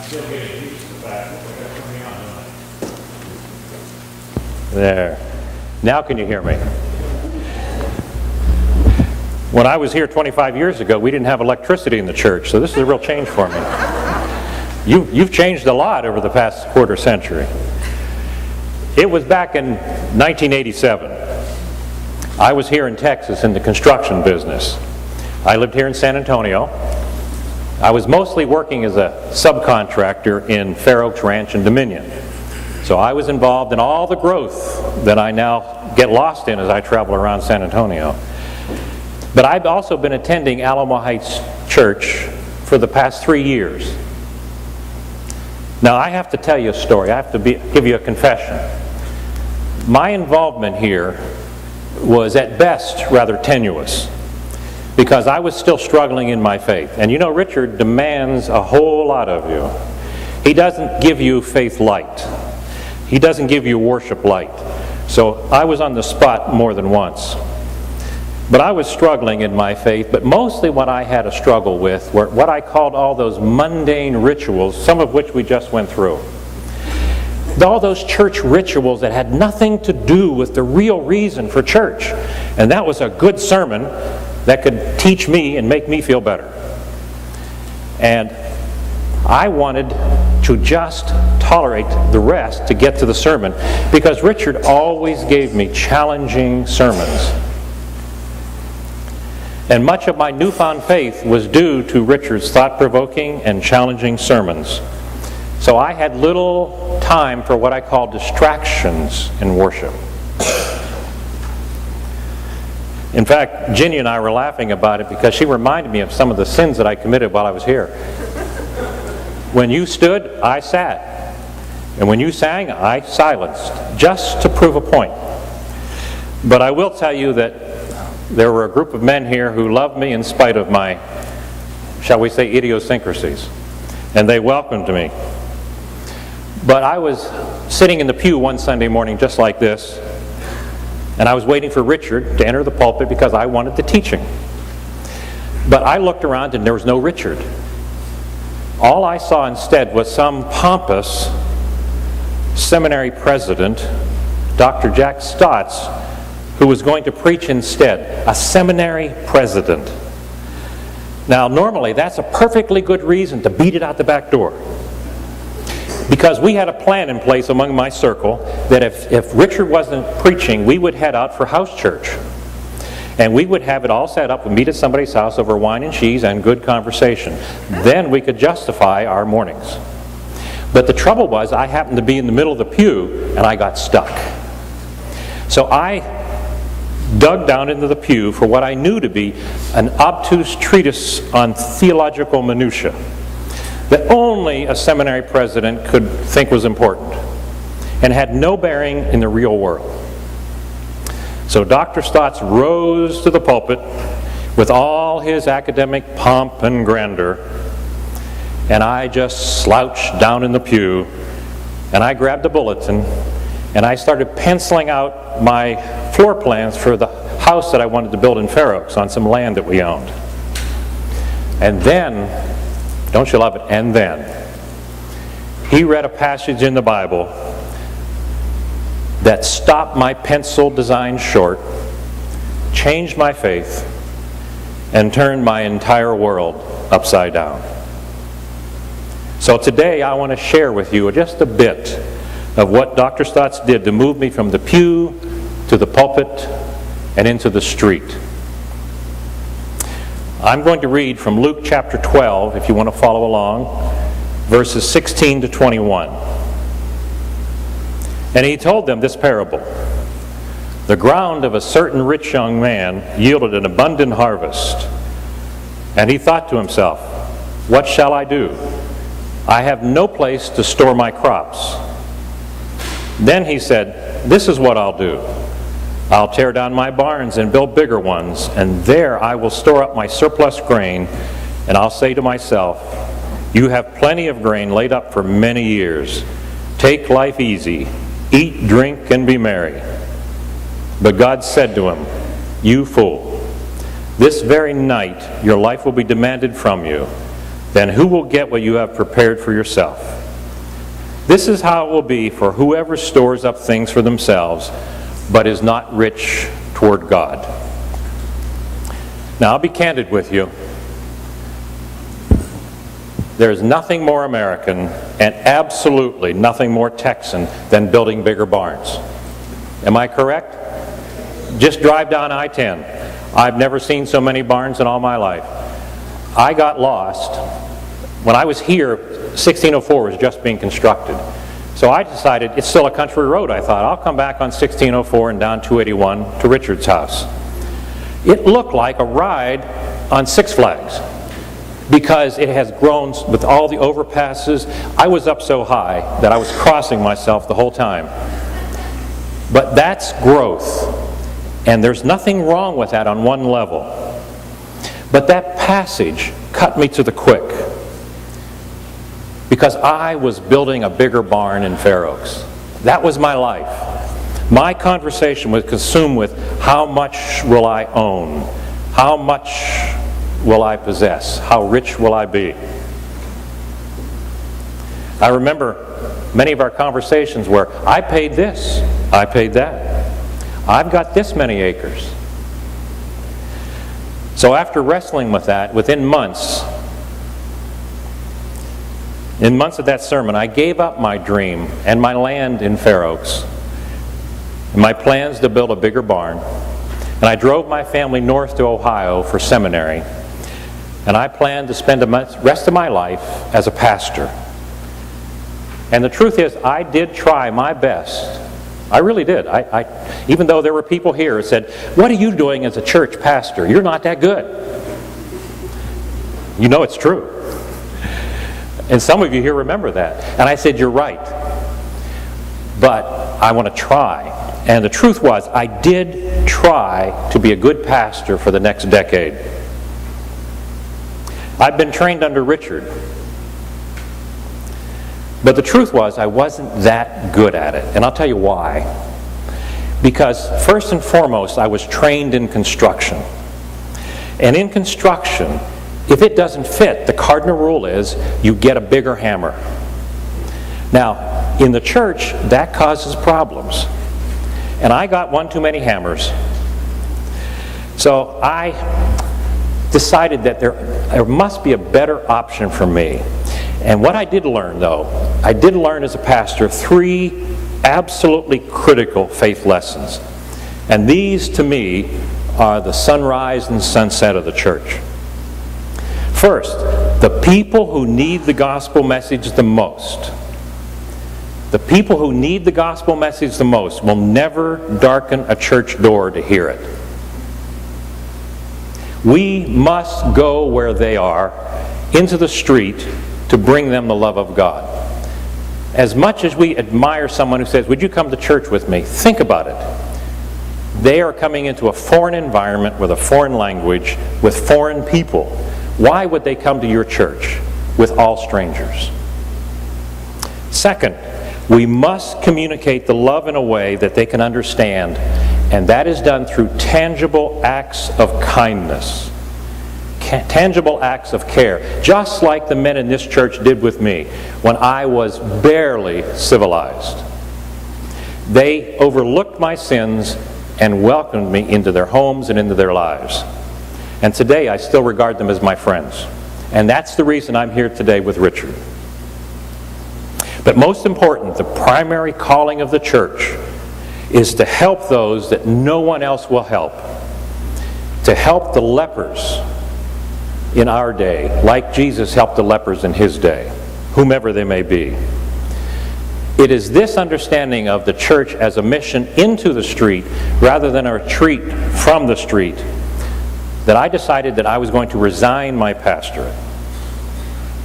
still getting used to the fact that we got something on tonight. There. Now can you hear me? When I was here 25 years ago, we didn't have electricity in the church, so this is a real change for me. You've changed a lot over the past quarter century. It was back in 1987. I was here in Texas in the construction business. I lived here in San Antonio. I was mostly working as a subcontractor in Fair Oaks Ranch and Dominion. So I was involved in all the growth that I now get lost in as I travel around San Antonio. But I've also been attending Alamo Heights Church for the past 3 years. Now I have to tell you a story. I have to give you a confession. My involvement here was at best rather tenuous because I was still struggling in my faith. And you know, Richard demands a whole lot of you. He doesn't give you faith light. He doesn't give you worship light. So I was on the spot more than once. But I was struggling in my faith, but mostly what I had a struggle with were what I called all those mundane rituals, some of which we just went through. All those church rituals that had nothing to do with the real reason for church. And that was a good sermon that could teach me and make me feel better. And I wanted to just tolerate the rest to get to the sermon because Richard always gave me challenging sermons. And much of my newfound faith was due to Richard's thought-provoking and challenging sermons. So I had little time for what I call distractions in worship. In fact, Ginny and I were laughing about it because she reminded me of some of the sins that I committed while I was here. When you stood, I sat. And when you sang, I silenced, just to prove a point. But I will tell you that there were a group of men here who loved me in spite of my, shall we say, idiosyncrasies. And they welcomed me. But I was sitting in the pew one Sunday morning just like this, and I was waiting for Richard to enter the pulpit because I wanted the teaching. But I looked around and there was no Richard. All I saw instead was some pompous seminary president, Dr. Jack Stotts, who was going to preach instead, a seminary president. Now, normally that's a perfectly good reason to beat it out the back door. Because we had a plan in place among my circle that if Richard wasn't preaching, we would head out for house church. And we would have it all set up and meet at somebody's house over wine and cheese and good conversation. Then we could justify our mornings. But the trouble was, I happened to be in the middle of the pew and I got stuck. So I dug down into the pew for what I knew to be an obtuse treatise on theological minutia that only a seminary president could think was important and had no bearing in the real world. So Dr. Stotts rose to the pulpit with all his academic pomp and grandeur, and I just slouched down in the pew, and I grabbed a bulletin, and I started penciling out my floor plans for the house that I wanted to build in Fair Oaks on some land that we owned. And then, don't you love it, and then, he read a passage in the Bible that stopped my pencil design short, changed my faith, and turned my entire world upside down. So today I want to share with you just a bit of what Dr. Stotts did to move me from the pew to the pulpit and into the street. I'm going to read from Luke chapter 12, if you want to follow along, verses 16 to 21. And he told them this parable. The ground of a certain rich young man yielded an abundant harvest. And he thought to himself, what shall I do? I have no place to store my crops. Then he said, this is what I'll do. I'll tear down my barns and build bigger ones, and there I will store up my surplus grain, and I'll say to myself, you have plenty of grain laid up for many years. Take life easy. Eat, drink, and be merry. But God said to him, you fool, this very night your life will be demanded from you. then who will get what you have prepared for yourself? This is how it will be for whoever stores up things for themselves, but is not rich toward God. Now, I'll be candid with you. There's nothing more American and absolutely nothing more Texan than building bigger barns. Am I correct? Just drive down I-10. I've never seen so many barns in all my life. I got lost. When I was here, 1604 was just being constructed. So I decided, it's still a country road, I thought. I'll come back on 1604 and down 281 to Richard's house. It looked like a ride on Six Flags because it has grown with all the overpasses. I was up so high that I was crossing myself the whole time. But that's growth. And there's nothing wrong with that on one level. But that passage cut me to the quick, because I was building a bigger barn in Fair Oaks. That was my life. My conversation was consumed with how much will I own? How much will I possess? How rich will I be? I remember many of our conversations where I paid this, I paid that. I've got this many acres. So after wrestling with that, within months of that sermon, I gave up my dream and my land in Fair Oaks, and my plans to build a bigger barn. And I drove my family north to Ohio for seminary. And I planned to spend the rest of my life as a pastor. And the truth is, I did try my best. I really did. Even though there were people here who said, "What are you doing as a church pastor? You're not that good." You know it's true. And some of you here remember that. And I said, "You're right. But I want to try." And the truth was, I did try to be a good pastor for the next decade. I've been trained under Richard. But the truth was, I wasn't that good at it. And I'll tell you why. Because first and foremost, I was trained in construction. And in construction, if it doesn't fit, the cardinal rule is you get a bigger hammer. Now, in the church, that causes problems. And I got one too many hammers. So I decided that there must be a better option for me. And what I did learn, though, I did learn as a pastor 3 absolutely critical faith lessons. And these, to me, are the sunrise and sunset of the church. First, the people who need the gospel message the most, the people who need the gospel message the most will never darken a church door to hear it. We must go where they are, into the street, to bring them the love of God. As much as we admire someone who says, "Would you come to church with me?" Think about it. They are coming into a foreign environment with a foreign language, with foreign people. Why would they come to your church with all strangers? Second, we must communicate the love in a way that they can understand, and that is done through tangible acts of kindness. Tangible acts of care, just like the men in this church did with me when I was barely civilized. They overlooked my sins and welcomed me into their homes and into their lives. And today I still regard them as my friends. And that's the reason I'm here today with Richard. But most important, the primary calling of the church is to help those that no one else will help. To help the lepers in our day, like Jesus helped the lepers in his day, whomever they may be. It is this understanding of the church as a mission into the street rather than a retreat from the street that I decided that I was going to resign my pastorate.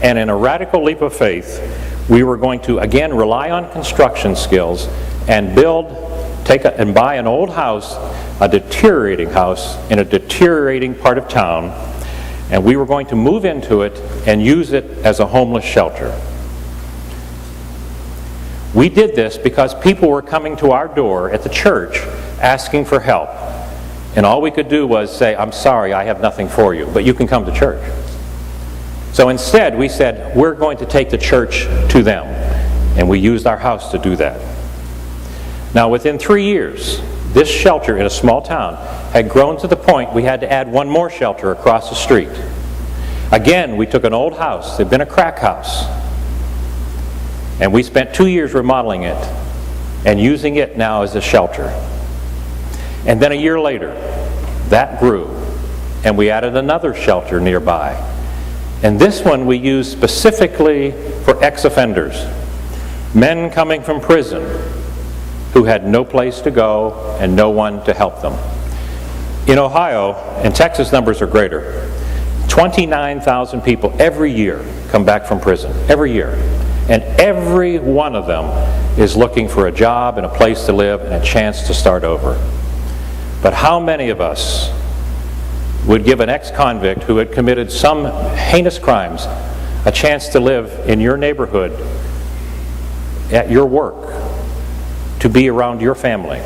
And in a radical leap of faith, we were going to again rely on construction skills and and buy an old house, a deteriorating house in a deteriorating part of town, and we were going to move into it and use it as a homeless shelter. We did this because people were coming to our door at the church asking for help. And all we could do was say, "I'm sorry, I have nothing for you, but you can come to church." So instead, we said, we're going to take the church to them. And we used our house to do that. Now, within 3 years, this shelter in a small town had grown to the point we had to add one more shelter across the street. Again, we took an old house. It had been a crack house. And we spent 2 years remodeling it and using it now as a shelter. And then a year later, that grew, and we added another shelter nearby. And this one we used specifically for ex-offenders, men coming from prison who had no place to go and no one to help them. In Ohio, and Texas numbers are greater, 29,000 people every year come back from prison, every year. And every one of them is looking for a job and a place to live and a chance to start over. But how many of us would give an ex-convict who had committed some heinous crimes a chance to live in your neighborhood, at your work, to be around your family?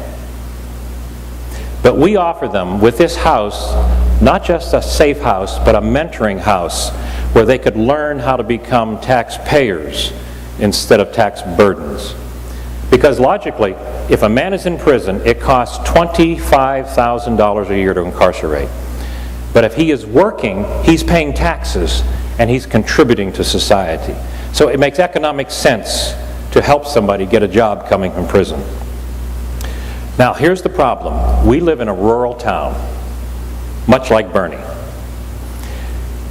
But we offer them with this house, not just a safe house, but a mentoring house where they could learn how to become taxpayers instead of tax burdens. Because logically, if a man is in prison, it costs $25,000 a year to incarcerate. But if he is working, he's paying taxes and he's contributing to society. So it makes economic sense to help somebody get a job coming from prison. Now, here's the problem. We live in a rural town, much like Bernie.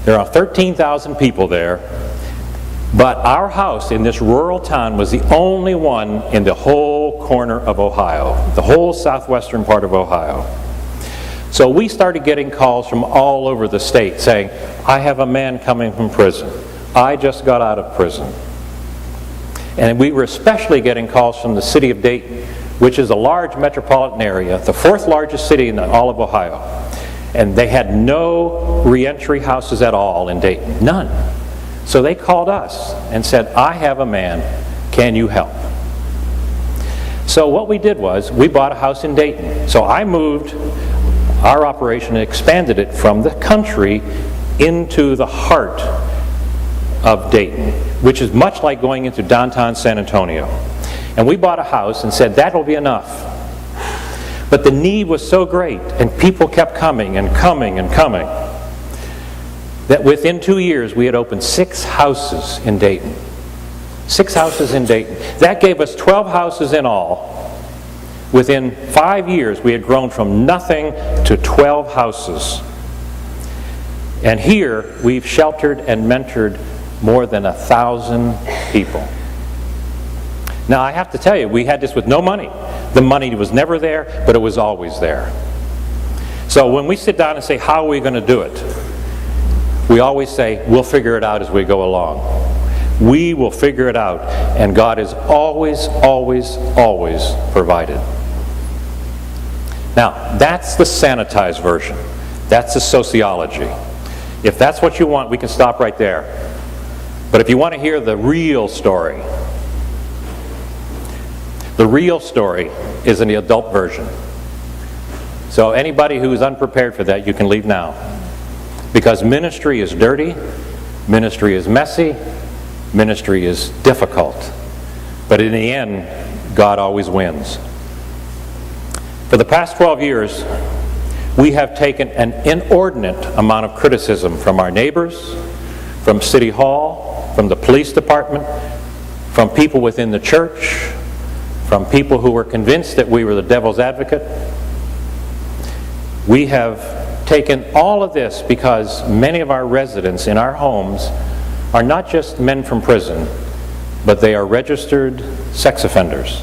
There are 13,000 people there, but our house in this rural town was the only one in the whole corner of Ohio, the whole southwestern part of Ohio. So we started getting calls from all over the state saying, I have a man coming from prison. I just got out of prison. And we were especially getting calls from the city of Dayton, which is a large metropolitan area, the fourth largest city in all of Ohio. And they had no reentry houses at all in Dayton, none. So they called us and said, I have a man, can you help? So what we did was, we bought a house in Dayton. So I moved our operation and expanded it from the country into the heart of Dayton, which is much like going into downtown San Antonio. And we bought a house and said, that'll be enough. But the need was so great, and people kept coming and coming and coming, that within 2 years we had opened 6 houses in Dayton. 6 houses in Dayton. That gave us 12 houses in all. Within 5 years we had grown from nothing to 12 houses. And here we've sheltered and mentored more than 1,000 people. Now I have to tell you, we had this with no money. The money was never there, but it was always there. So when we sit down and say, how are we going to do it? We always say, we'll figure it out as we go along. We will figure it out, and God has always, always, always provided. Now, that's the sanitized version. That's the sociology. If that's what you want, we can stop right there. But if you want to hear the real story is in the adult version. So anybody who is unprepared for that, you can leave now. Because ministry is dirty, ministry is messy, ministry is difficult. But in the end, God always wins. For the past 12 years, we have taken an inordinate amount of criticism from our neighbors, from City Hall, from the police department, from people within the church, from people who were convinced that we were the devil's advocate. We have taken all of this because many of our residents in our homes are not just men from prison, but they are registered sex offenders.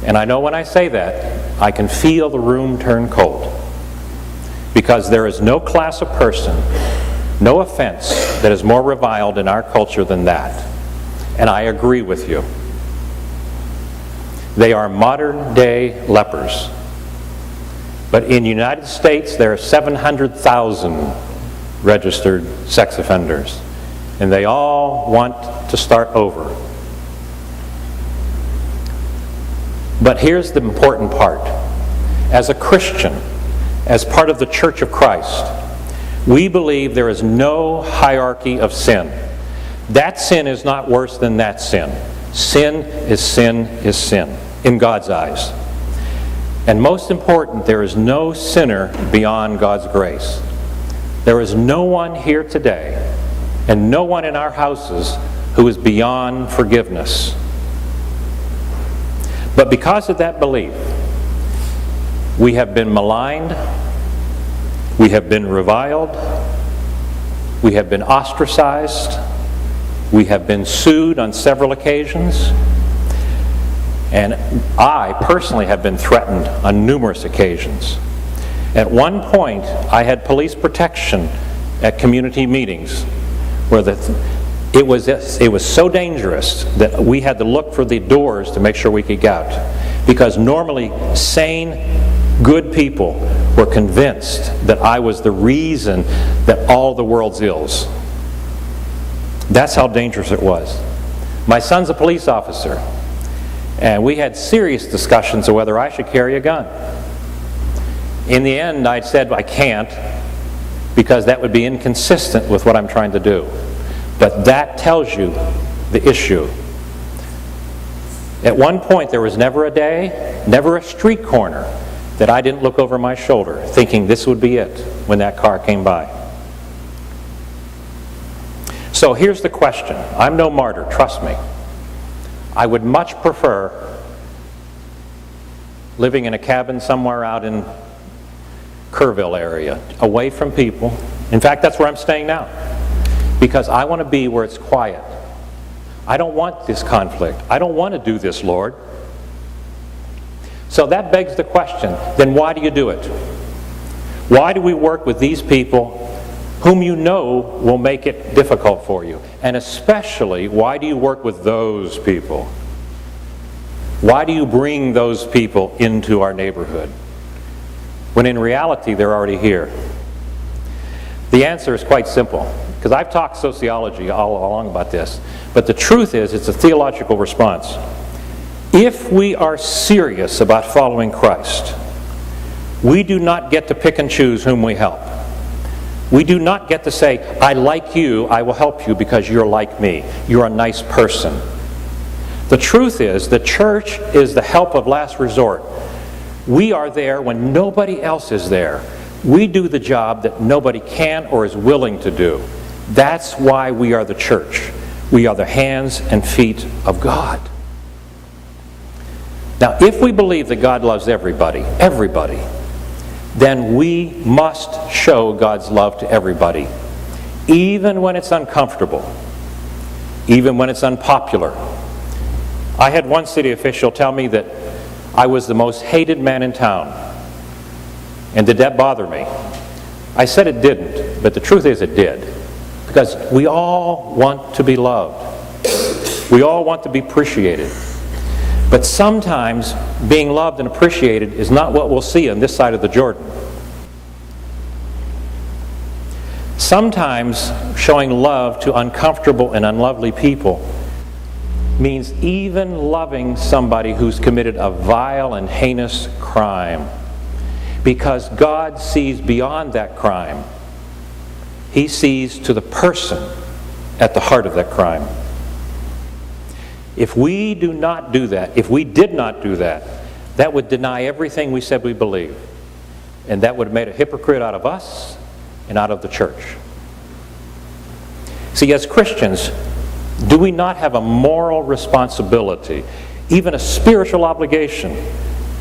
And I know when I say that, I can feel the room turn cold. Because there is no class of person, no offense that is more reviled in our culture than that. And I agree with you. They are modern day lepers. But in the United States, there are 700,000 registered sex offenders. And they all want to start over. But here's the important part. As a Christian, as part of the Church of Christ, We believe there is no hierarchy of sin. That sin is not worse than that sin. Sin is sin is sin in God's eyes. And most important, there is no sinner beyond God's grace. There is no one here today, and no one in our houses, who is beyond forgiveness. But because of that belief, we have been maligned, we have been reviled, we have been ostracized, we have been sued on several occasions, and I personally have been threatened on numerous occasions. At one point, I had police protection at community meetings where it was so dangerous that we had to look for the doors to make sure we could get out. Because normally, sane, good people were convinced that I was the reason that all the world's ills. That's how dangerous it was. My son's a police officer, and we had serious discussions of whether I should carry a gun. In the end, I said I can't, because that would be inconsistent with what I'm trying to do. But that tells you the issue. At one point, there was never a day, never a street corner, that I didn't look over my shoulder thinking this would be it when that car came by. So here's the question. I'm no martyr, trust me. I would much prefer living in a cabin somewhere out in Kerrville area, away from people. In fact, that's where I'm staying now, because I want to be where it's quiet. I don't want this conflict. I don't want to do this, Lord. So that begs the question, then why do you do it? Why do we work with these people whom you know will make it difficult for you? And especially, why do you work with those people? Why do you bring those people into our neighborhood, when in reality they're already here? The answer is quite simple, because I've talked sociology all along about this, but the truth is it's a theological response. If we are serious about following Christ, we do not get to pick and choose whom we help. We do not get to say, I like you, I will help you because you're like me. You're a nice person. The truth is, the church is the help of last resort. We are there when nobody else is there. We do the job that nobody can or is willing to do. That's why we are the church. We are the hands and feet of God. Now, if we believe that God loves everybody, then we must show God's love to everybody, even when it's uncomfortable, even when it's unpopular. I had one city official tell me that I was the most hated man in town. And did that bother me? I said it didn't, but the truth is it did. Because we all want to be loved. We all want to be appreciated. But sometimes being loved and appreciated is not what we'll see on this side of the Jordan. Sometimes showing love to uncomfortable and unlovely people means even loving somebody who's committed a vile and heinous crime. Because God sees beyond that crime. He sees to the person at the heart of that crime. If we do not do that, if we did not do that, that would deny everything we said we believe. And that would have made a hypocrite out of us and out of the church. See, as Christians, do we not have a moral responsibility, even a spiritual obligation,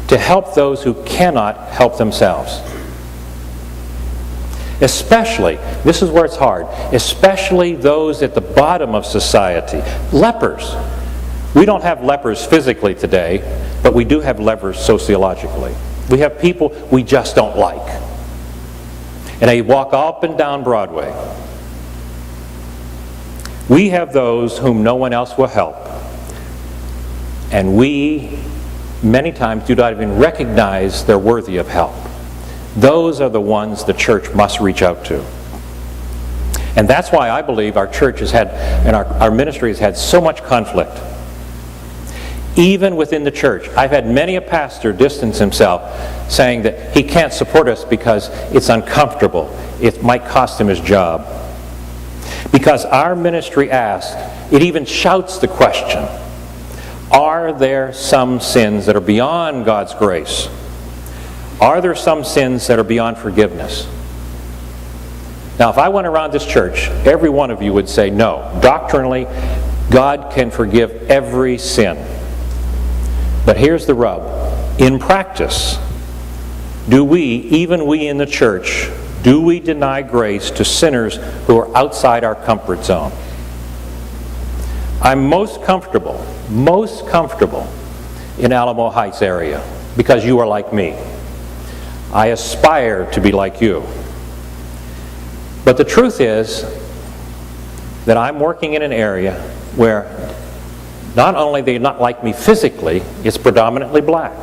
to help those who cannot help themselves? Especially, this is where it's hard, especially those at the bottom of society. Lepers. We don't have lepers physically today, but we do have lepers sociologically. We have people we just don't like. And they walk up and down Broadway. We have those whom no one else will help. And we, many times, do not even recognize they're worthy of help. Those are the ones the church must reach out to. And that's why I believe our church has had, and our ministry has had so much conflict. even within the church. I've had many a pastor distance himself, saying that he can't support us because it's uncomfortable. It might cost him his job. Because our ministry asks, it even shouts the question, are there some sins that are beyond God's grace? Are there some sins that are beyond forgiveness? Now, if I went around this church, every one of you would say, no, doctrinally, God can forgive every sin. But here's the rub. In practice, do we, even we in the church, do we deny grace to sinners who are outside our comfort zone? I'm most comfortable in Alamo Heights area because you are like me. I aspire to be like you. But the truth is that I'm working in an area where not only they're not like me physically, it's predominantly black.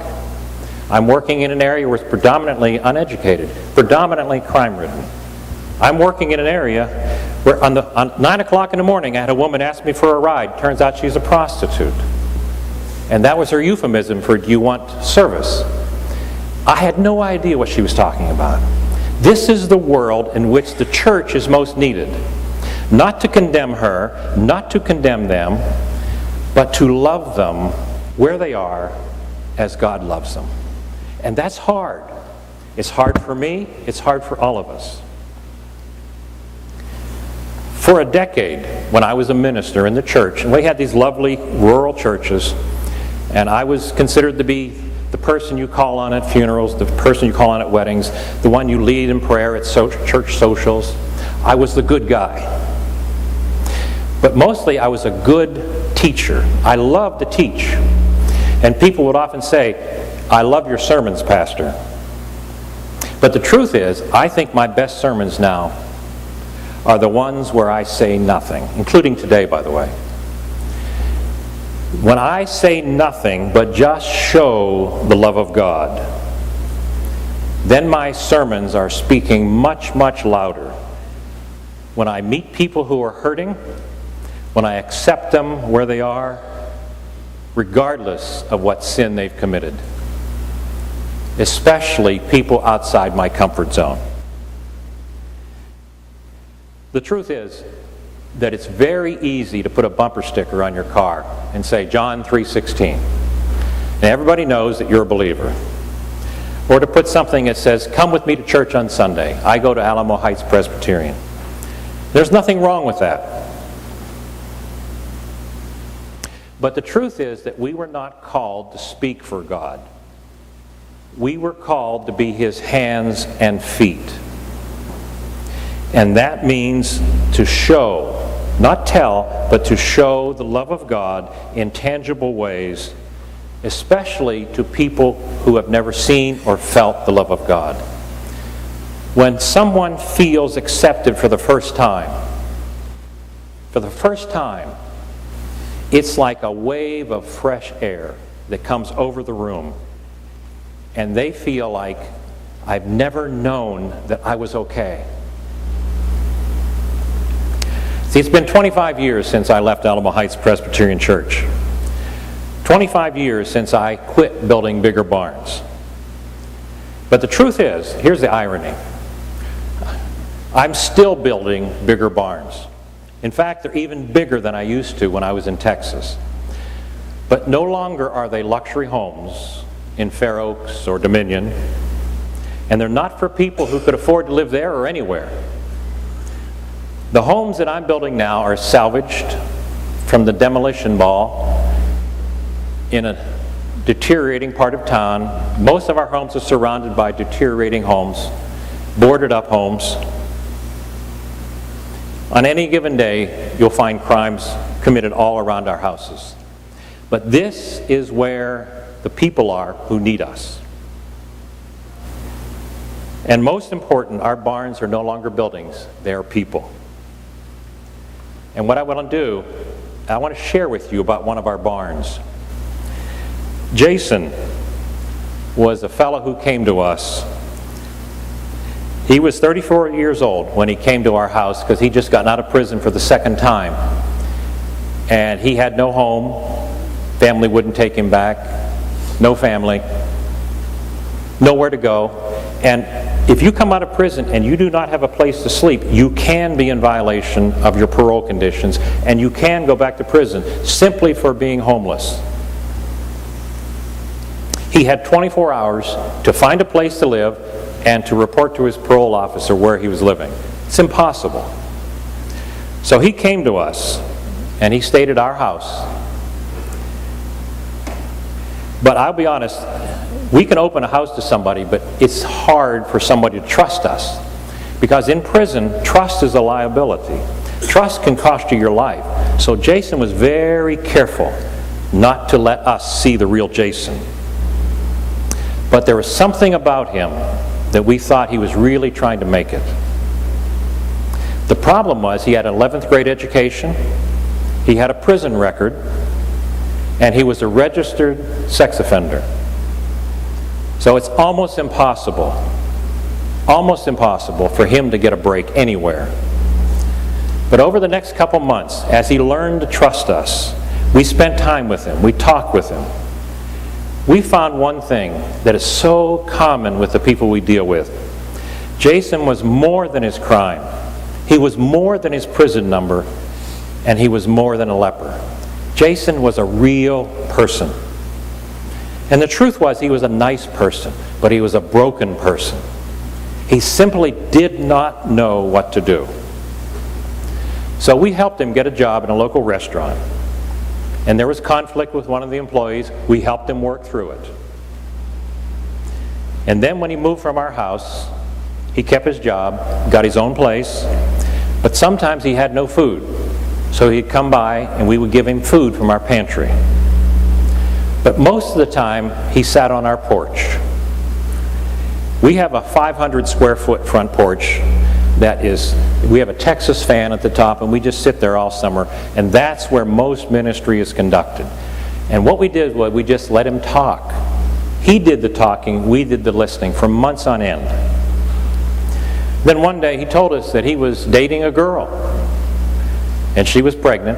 I'm working in an area where it's predominantly uneducated, predominantly crime-ridden. I'm working in an area where on 9 o'clock in the morning I had a woman ask me for a ride. Turns out she's a prostitute. And that was her euphemism for, do you want service? I had no idea what she was talking about. This is the world in which the church is most needed. Not to condemn her, not to condemn them, but to love them where they are as God loves them. And that's hard. It's hard for me, it's hard for all of us. For a decade, when I was a minister in the church, and we had these lovely rural churches, and I was considered to be the person you call on at funerals, the person you call on at weddings, the one you lead in prayer at church socials. I was the good guy. But mostly I was a good teacher. I loved to teach. And people would often say, I love your sermons, Pastor. But the truth is, I think my best sermons now are the ones where I say nothing, including today, by the way. When I say nothing but just show the love of God, then my sermons are speaking much, much louder. When I meet people who are hurting, when I accept them where they are, regardless of what sin they've committed, especially people outside my comfort zone. The truth is that it's very easy to put a bumper sticker on your car and say John 3:16. And everybody knows that you're a believer. Or to put something that says, come with me to church on Sunday. I go to Alamo Heights Presbyterian. There's nothing wrong with that. But the truth is that we were not called to speak for God. We were called to be His hands and feet. And that means to show, not tell, but to show the love of God in tangible ways, especially to people who have never seen or felt the love of God. When someone feels accepted for the first time, it's like a wave of fresh air that comes over the room, and they feel like, I've never known that I was okay. See, it's been 25 years since I left Alamo Heights Presbyterian Church. 25 years since I quit building bigger barns. But the truth is, here's the irony. I'm still building bigger barns. In fact, they're even bigger than I used to when I was in Texas. But no longer are they luxury homes in Fair Oaks or Dominion. And they're not for people who could afford to live there or anywhere. The homes that I'm building now are salvaged from the demolition ball in a deteriorating part of town. Most of our homes are surrounded by deteriorating homes, boarded up homes. On any given day, you'll find crimes committed all around our houses. But this is where the people are who need us. And most important, our barns are no longer buildings, they are people. And what I want to do, I want to share with you about one of our barns. Jason was a fellow who came to us. He was 34 years old when he came to our house because he'd just gotten out of prison for the second time. And he had no home. Family wouldn't take him back. No family. Nowhere to go. And if you come out of prison and you do not have a place to sleep, you can be in violation of your parole conditions, and you can go back to prison simply for being homeless. He had 24 hours to find a place to live and to report to his parole officer where he was living. It's impossible. So he came to us, and he stayed at our house. But I'll be honest, we can open a house to somebody, but it's hard for somebody to trust us. Because in prison, trust is a liability. Trust can cost you your life. So Jason was very careful not to let us see the real Jason. But there was something about him that we thought he was really trying to make it. The problem was he had an 11th grade education, he had a prison record, and he was a registered sex offender. So it's almost impossible for him to get a break anywhere. But over the next couple months, as he learned to trust us, we spent time with him, we talked with him. We found one thing that is so common with the people we deal with. Jason was more than his crime. He was more than his prison number, and he was more than a leper. Jason was a real person. And the truth was, he was a nice person, but he was a broken person. He simply did not know what to do. So we helped him get a job in a local restaurant. And there was conflict with one of the employees. We helped him work through it. And then when he moved from our house, he kept his job, got his own place, but sometimes he had no food. So he'd come by and we would give him food from our pantry. But most of the time, he sat on our porch. We have a 500 square foot front porch we have a Texas fan at the top, and we just sit there all summer, and that's where most ministry is conducted. And what we did was we just let him talk. He did the talking, we did the listening for months on end. Then one day he told us that he was dating a girl, and she was pregnant.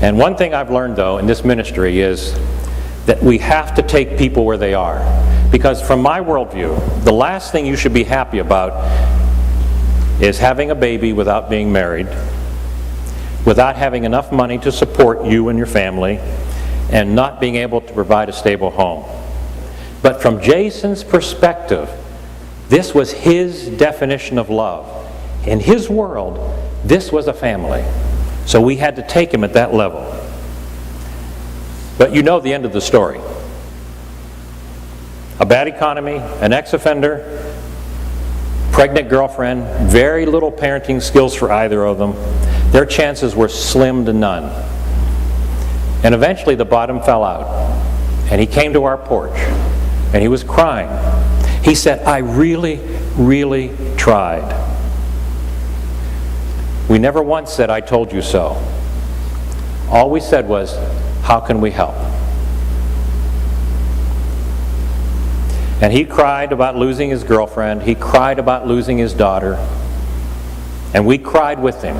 And one thing I've learned, though, in this ministry is that we have to take people where they are. Because from my worldview, the last thing you should be happy about is having a baby without being married, without having enough money to support you and your family, and not being able to provide a stable home. But from Jason's perspective, this was his definition of love. In his world, this was a family. So we had to take him at that level. But you know the end of the story. A bad economy, an ex-offender, pregnant girlfriend, very little parenting skills for either of them. Their chances were slim to none. And eventually the bottom fell out. And he came to our porch, and he was crying. He said, "I really, really tried." We never once said, "I told you so." All we said was, "How can we help?" And he cried about losing his girlfriend. He cried about losing his daughter. And we cried with him.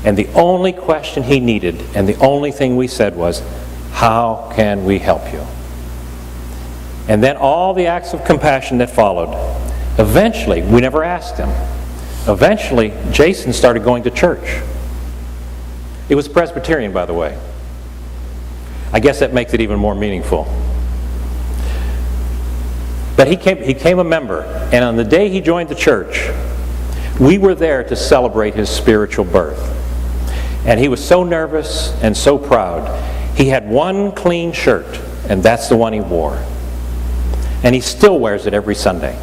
And the only question he needed, and the only thing we said was, "How can we help you?" And then all the acts of compassion that followed. Eventually, we never asked him. Eventually, Jason started going to church. It was Presbyterian, by the way. I guess that makes it even more meaningful. But he became a member, and on the day he joined the church, we were there to celebrate his spiritual birth. And he was so nervous and so proud. He had one clean shirt, and that's the one he wore. And he still wears it every Sunday.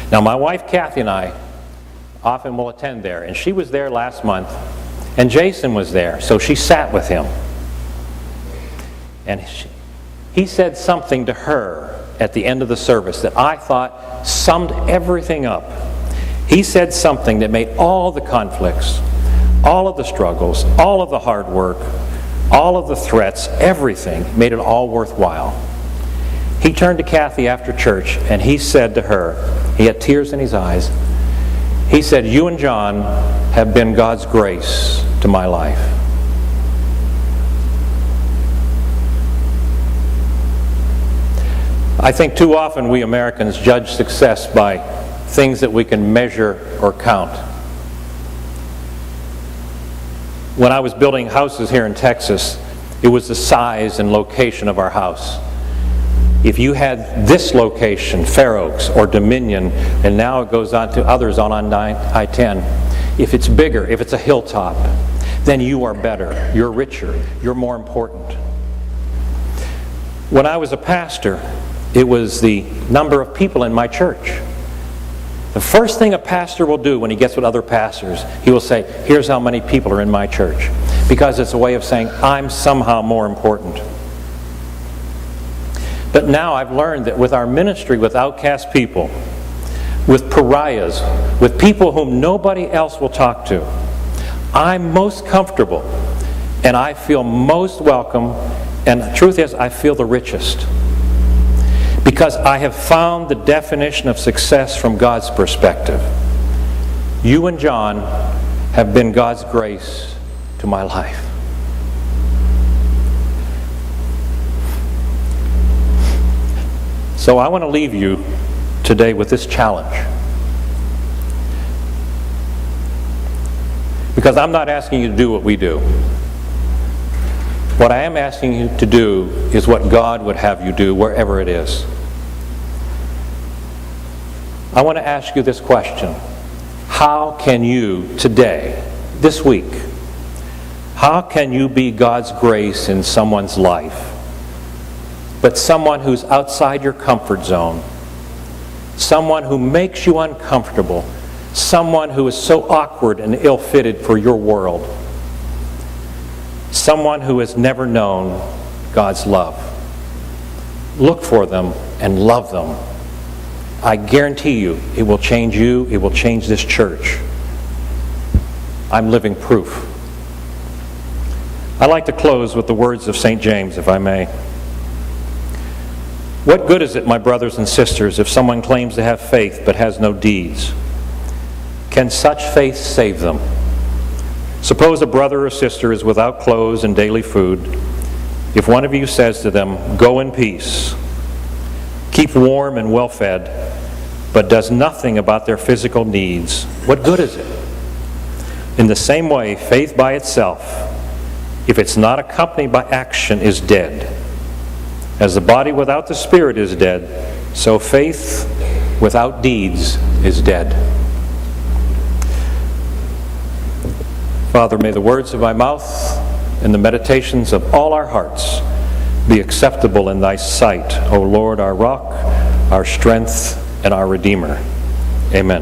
Now, my wife Kathy and I often will attend there, and she was there last month, and Jason was there, so she sat with him. And he said something to her at the end of the service that I thought summed everything up. He said something that made all the conflicts, all of the struggles, all of the hard work, all of the threats, everything, made it all worthwhile. He turned to Kathy after church and he said to her, he had tears in his eyes, he said, "You and John have been God's grace to my life." I think too often we Americans judge success by things that we can measure or count. When I was building houses here in Texas, it was the size and location of our house. If you had this location, Fair Oaks or Dominion, and now it goes on to others on I-10, if it's bigger, if it's a hilltop, then you are better, you're richer, you're more important. When I was a pastor, it was the number of people in my church. The first thing a pastor will do when he gets with other pastors, he will say, here's how many people are in my church. Because it's a way of saying, I'm somehow more important. But now I've learned that with our ministry, with outcast people, with pariahs, with people whom nobody else will talk to, I'm most comfortable and I feel most welcome, and the truth is I feel the richest. Because I have found the definition of success from God's perspective. You and John have been God's grace to my life. So I want to leave you today with this challenge. Because I'm not asking you to do what we do. What I am asking you to do is what God would have you do wherever it is. I want to ask you this question. How can you today, this week, how can you be God's grace in someone's life, but someone who's outside your comfort zone, someone who makes you uncomfortable, someone who is so awkward and ill-fitted for your world, someone who has never known God's love? Look for them and love them. I guarantee you, it will change you, it will change this church. I'm living proof. I'd like to close with the words of St. James, if I may. What good is it, my brothers and sisters, if someone claims to have faith but has no deeds? Can such faith save them? Suppose a brother or sister is without clothes and daily food. If one of you says to them, go in peace, keep warm and well fed, but does nothing about their physical needs, what good is it? In the same way, faith by itself, if it's not accompanied by action, is dead. As the body without the spirit is dead, so faith without deeds is dead. Father, may the words of my mouth and the meditations of all our hearts be acceptable in thy sight, O Lord, our rock, our strength, and our Redeemer. Amen.